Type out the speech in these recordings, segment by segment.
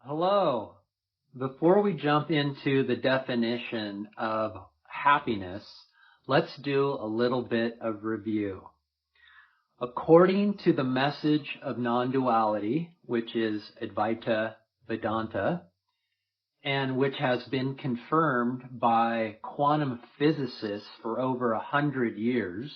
Hello. Before we jump into the definition of happiness, let's do a little bit of review. According to the message of non-duality, which is Advaita Vedanta, and which has been confirmed by quantum physicists for over 100 years,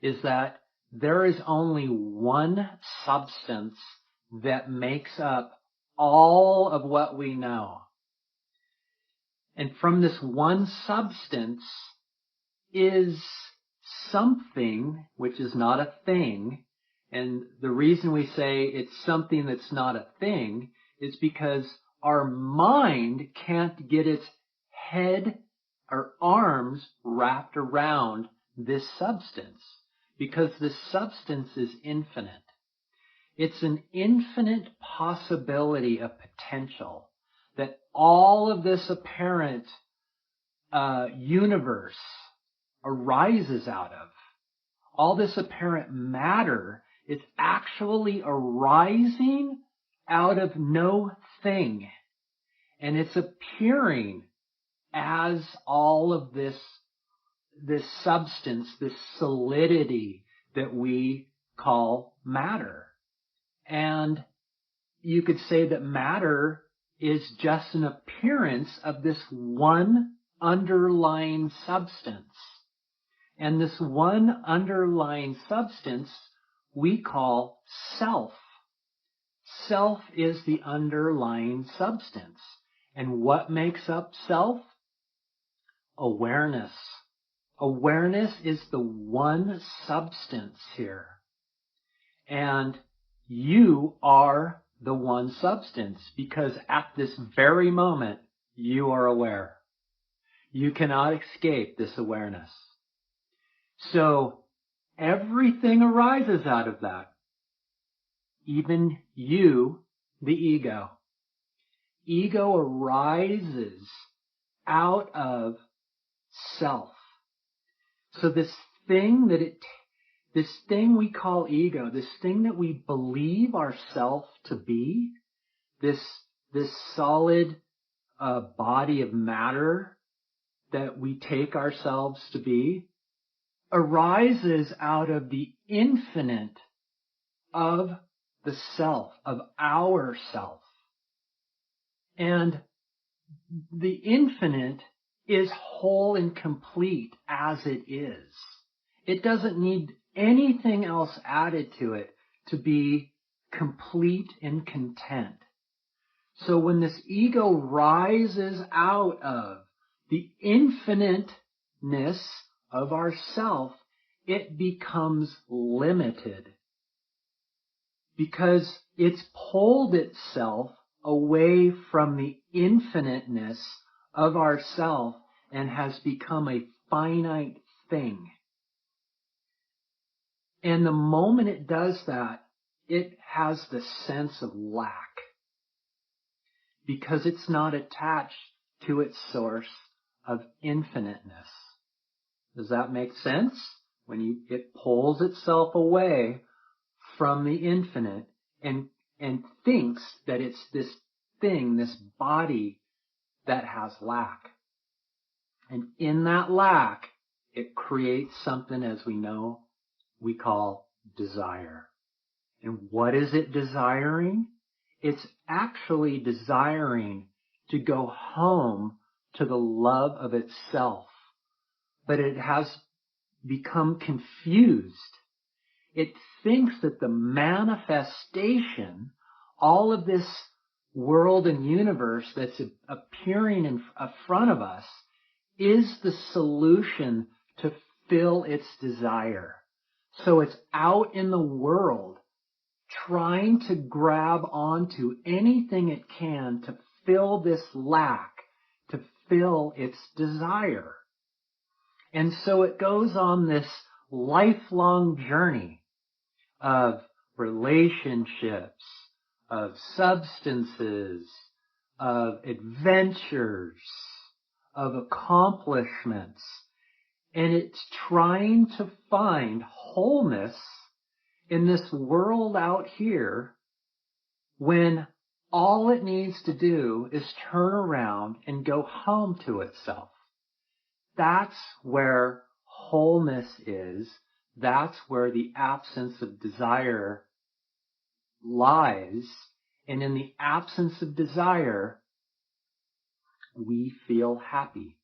is that there is only one substance that makes up all of what we know. And from this one substance is something which is not a thing. And the reason we say it's something that's not a thing is because our mind can't get its head or arms wrapped around this substance, because this substance is infinite. It's an infinite possibility of potential that all of this apparent universe arises out of. All this apparent matter is actually arising out of no thing. And it's appearing as all of this substance, this solidity that we call matter. And you could say that matter is just an appearance of this one underlying substance. And this one underlying substance we call self. Self is the underlying substance. And what makes up self? Awareness. Awareness is the one substance here. And you are the one substance, because at this very moment, you are aware. You cannot escape this awareness. So everything arises out of that. Even you, the ego. Ego arises out of self. So this thing we call ego, this thing that we believe ourself to be, this solid body of matter that we take ourselves to be, arises out of the infinite of the self, of our self. And the infinite is whole and complete as it is. It doesn't need anything else added to it to be complete and content. So when this ego rises out of the infiniteness of ourself, it becomes limited, because it's pulled itself away from the infiniteness of ourself and has become a finite thing. And the moment it does that, it has the sense of lack, because it's not attached to its source of infiniteness. Does that make sense? When it pulls itself away from the infinite and thinks that it's this thing, this body that has lack. And in that lack, it creates something, as we know, we call desire. And what is it desiring? It's actually desiring to go home to the love of itself. But it has become confused. It thinks that the manifestation, all of this world and universe that's appearing in front of us, is the solution to fill its desire. So it's out in the world trying to grab onto anything it can to fill this lack, to fill its desire. And so it goes on this lifelong journey of relationships, of substances, of adventures, of accomplishments. And it's trying to find wholeness in this world out here when all it needs to do is turn around and go home to itself. That's where wholeness is. That's where the absence of desire lies. And in the absence of desire, we feel happy.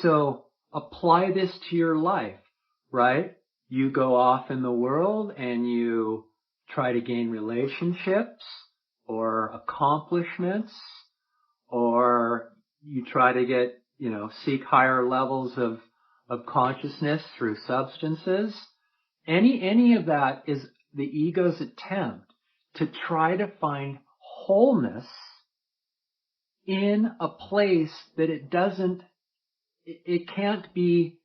So apply this to your life, right? You go off in the world and you try to gain relationships or accomplishments, or you try to get, seek higher levels of consciousness through substances. Any of that is the ego's attempt to try to find wholeness in a place that it can't be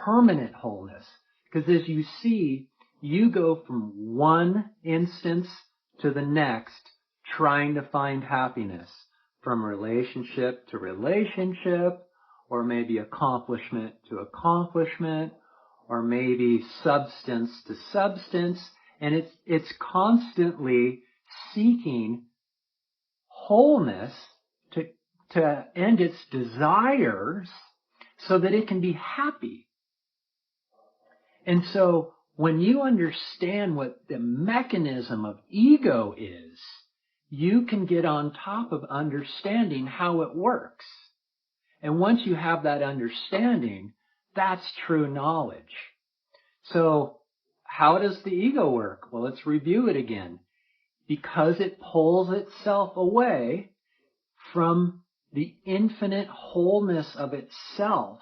permanent wholeness. Because as you see, you go from one instance to the next trying to find happiness, from relationship to relationship, or maybe accomplishment to accomplishment, or maybe substance to substance, and it's constantly seeking wholeness to end its desires so that it can be happy. And so when you understand what the mechanism of ego is, you can get on top of understanding how it works. And once you have that understanding, that's true knowledge. So how does the ego work? Well, let's review it again. Because it pulls itself away from the infinite wholeness of itself,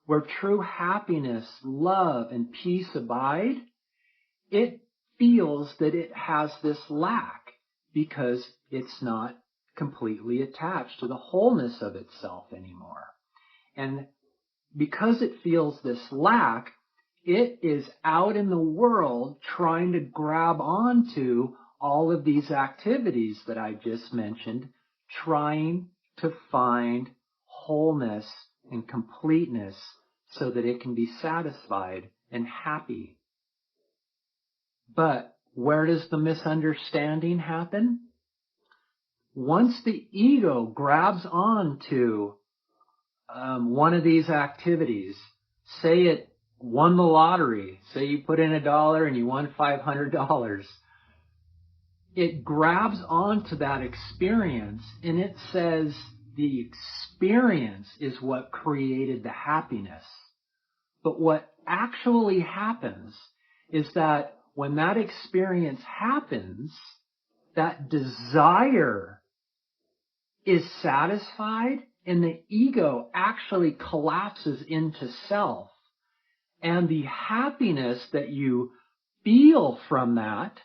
where true happiness, love, and peace abide, it feels that it has this lack because it's not completely attached to the wholeness of itself anymore. And because it feels this lack, it is out in the world trying to grab onto all of these activities that I just mentioned, trying to find wholeness and completeness so that it can be satisfied and happy. But where does the misunderstanding happen? Once the ego grabs onto one of these activities, say it won the lottery, say you put in $1 and you won $500, it grabs onto that experience and it says the experience is what created the happiness. But what actually happens is that when that experience happens, that desire is satisfied and the ego actually collapses into self. And the happiness that you feel from that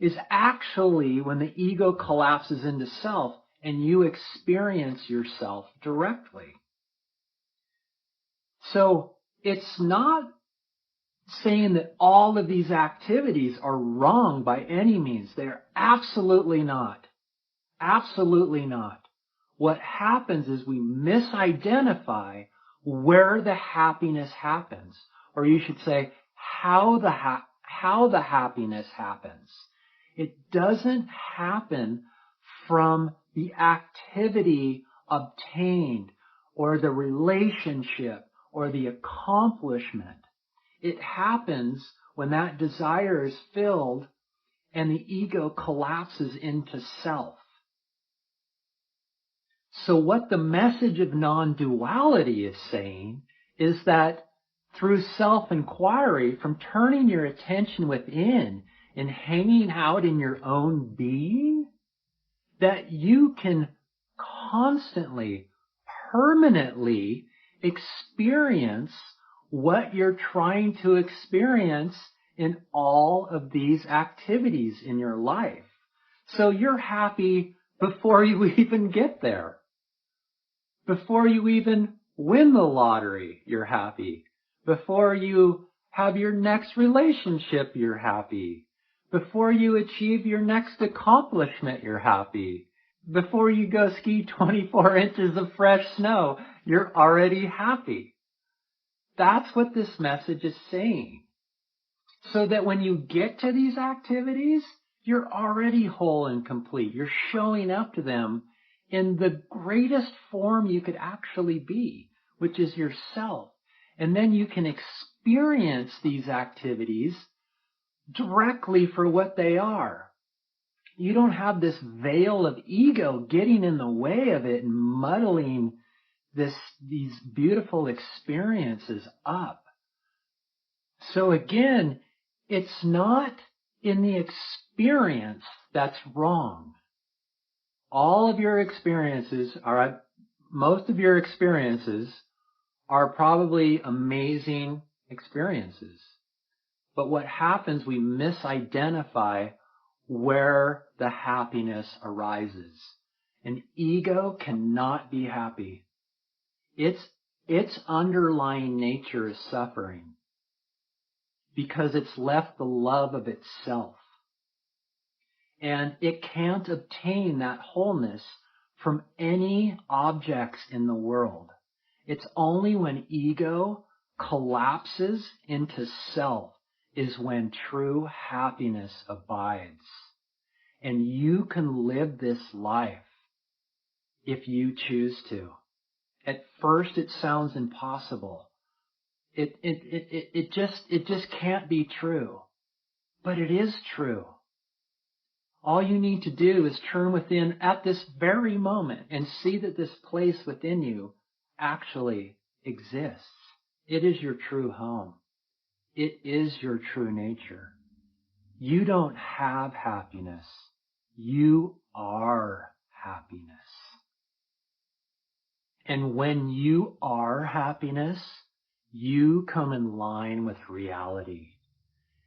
is actually when the ego collapses into self and you experience yourself directly. So it's not saying that all of these activities are wrong by any means. They're absolutely not. Absolutely not. What happens is we misidentify where the happiness happens. Or you should say, how the happiness happens. It doesn't happen from the activity obtained or the relationship or the accomplishment. It happens when that desire is filled and the ego collapses into self. So what the message of non-duality is saying is that through self-inquiry, from turning your attention within and hanging out in your own being, that you can constantly, permanently experience what you're trying to experience in all of these activities in your life. So you're happy before you even get there. Before you even win the lottery, you're happy. Before you have your next relationship, you're happy. Before you achieve your next accomplishment, you're happy. Before you go ski 24 inches of fresh snow, you're already happy. That's what this message is saying. So that when you get to these activities, You're already whole and complete. You're showing up to them in the greatest form you could actually be, which is yourself. And then you can experience these activities directly for what they are. You don't have this veil of ego getting in the way of it and muddling these beautiful experiences up. So again, it's not in the experience that's wrong. All of your experiences most of your experiences are probably amazing experiences. But what happens, we misidentify where the happiness arises. An ego cannot be happy. Its underlying nature is suffering because it's left the love of itself. And it can't obtain that wholeness from any objects in the world. It's only when ego collapses into self is when true happiness abides. And you can live this life if you choose to. At first it sounds impossible. It just can't be true. But it is true. All you need to do is turn within at this very moment and see that this place within you actually exists. It is your true home. It is your true nature. You don't have happiness. You are happiness. And when you are happiness, you come in line with reality.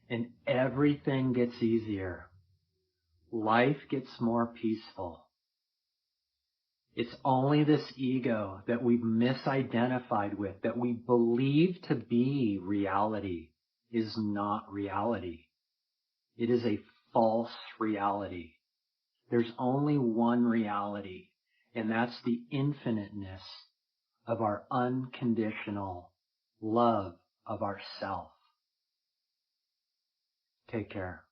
And everything gets easier. Life gets more peaceful. It's only this ego that we've misidentified with, that we believe to be reality, is not reality. It is a false reality. There's only one reality, and that's the infiniteness of our unconditional love of ourself. Take care.